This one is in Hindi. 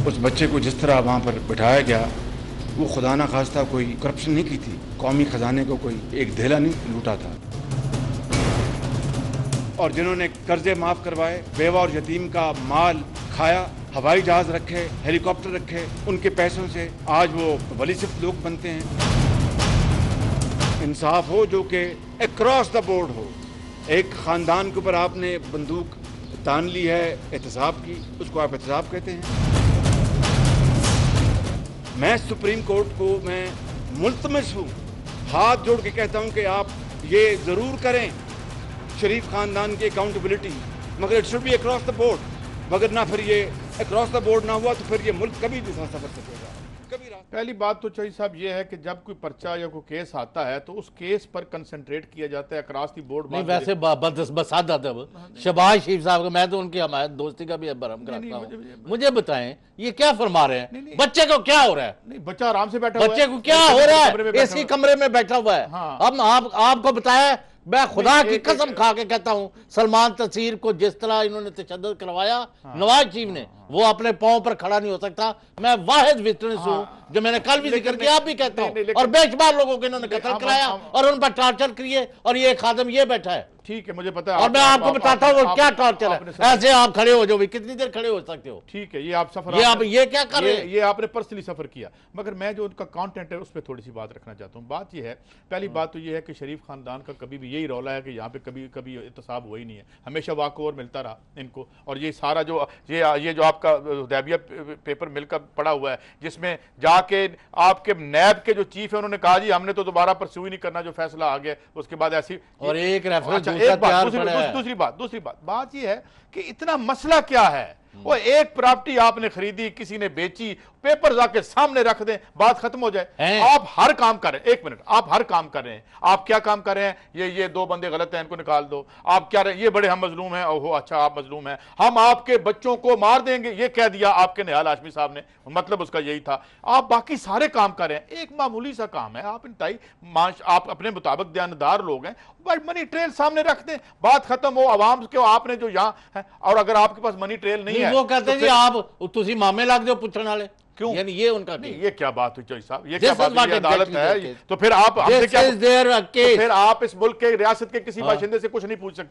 उस बच्चे को जिस तरह वहाँ पर बिठाया गया, वो खुदा ना खास्ता कोई करप्शन नहीं की थी, कौमी खजाने को कोई एक धेला नहीं लूटा था। और जिन्होंने कर्जे माफ करवाए, बेवा और यतीम का माल खाया, हवाई जहाज रखे, हेलीकॉप्टर रखे, उनके पैसों से आज वो वली सिर्फ लोग बनते हैं। इंसाफ हो जो कि अक्रॉस द बोर्ड हो। एक खानदान के ऊपर आपने बंदूक तान ली है एहतसाब की, उसको आप एहतसाब कहते हैं। मैं सुप्रीम कोर्ट को मैं मुल्तमस हूँ, हाथ जोड़ के कहता हूँ कि आप ये ज़रूर करें शरीफ खानदान की अकाउंटेबिलिटी, मगर it should be across the board. मगर ना फिर ये अक्रॉस द बोर्ड ना हुआ तो फिर ये मुल्क कभी नहीं सफर सकेगा। पहली बात तो चौधरी साहब ये है कि जब कोई पर्चा या कोई केस आता है तो उस केस पर कंसंट्रेट किया जाता है, अक्रॉस दी बोर्ड। नहीं वैसे बसात शहबाज शरीफ साहब का, मैं तो उनकी हमारे दोस्ती का भी बरहम कराता हूँ। मुझे बताएं ये क्या फरमा रहे हैं? बच्चे को क्या हो रहा है? नहीं, बच्चा आराम से बैठा हुआ है। बच्चे को क्या हो रहा है? एसी कमरे में बैठा हुआ है। अब आपको बताया, मैं खुदा की कसम खा के कहता हूं, सलमान तसीर को जिस तरह इन्होंने तशद्दुद करवाया नवाज शरीफ ने, वो अपने पांव पर खड़ा नहीं हो सकता। मैं वाहिद विटनेस हूं, जो मैंने कल भी जिक्र किया, आप भी कहता हूं। और बेशुमार लोगों को इन्होंने कत्ल कराया और उन पर टॉर्चर किए, और ये खादम ये बैठा है। ठीक है, मुझे पता है। और मैं आपको बताता हूँ क्या टॉर्चर है। ऐसे आप खड़े हो जो भी, कितनी देर खड़े हो सकते हो? ठीक है, ये आप सफर, ये क्या कर रहे हैं? ये आपने पर्सनली सफर किया, मगर मैं जो उनका कंटेंट है उस पर थोड़ी सी बात रखना चाहता हूँ। बात ये है, पहली बात तो ये है कि शरीफ खानदान का कभी भी यही रौला है कि यहाँ पे कभी कभी एहतसाब हुआ ही नहीं है, हमेशा वाक ओवर मिलता रहा इनको। और ये सारा जो ये जो आपका हुदैबिया पेपर मिलकर पड़ा हुआ है, जिसमें जाके आपके नैब के जो चीफ है उन्होंने कहा जी हमने तो दोबारा परस्यू ही नहीं करना, जो फैसला आ गया उसके बाद ऐसी। और एक दूसरी बात ये है कि इतना मसला क्या है? वो एक प्रॉपर्टी आपने खरीदी, किसी ने बेची, पेपर जाके सामने रख दें, बात खत्म हो जाए। आप हर काम कर रहे हैं, एक मिनट, आप हर काम कर रहे हैं। आप क्या काम कर रहे हैं? ये दो बंदे गलत हैं, इनको निकाल दो। आप क्या रहे, ये बड़े हम मजलूम हैं, ओहो अच्छा आप मजलूम हैं, हम आपके बच्चों को मार देंगे, ये कह दिया आपके निहाल हाशमी साहब ने, मतलब उसका यही था। आप बाकी सारे काम कर रहे हैं, एक मामूली सा काम है, आप इंतहाई आप अपने मुताबिक दयानदार लोग हैं, बट मनी ट्रेल सामने रख दें, बात खत्म हो। आवाम के आपने जो यहाँ है, और अगर आपके पास मनी ट्रेल नहीं है, वो कहते हैं जी आप तुसी मामे लग दो पूछने वाले, क्यों? यानी ये उनका नहीं, ये क्या बात हुई चौधरी साहब? ये क्या बात, ये अदालत है? तो फिर आप हमसे क्या, फिर आप इस मुल्क के रियासत के किसी बाशिंदे से कुछ नहीं पूछ सकते?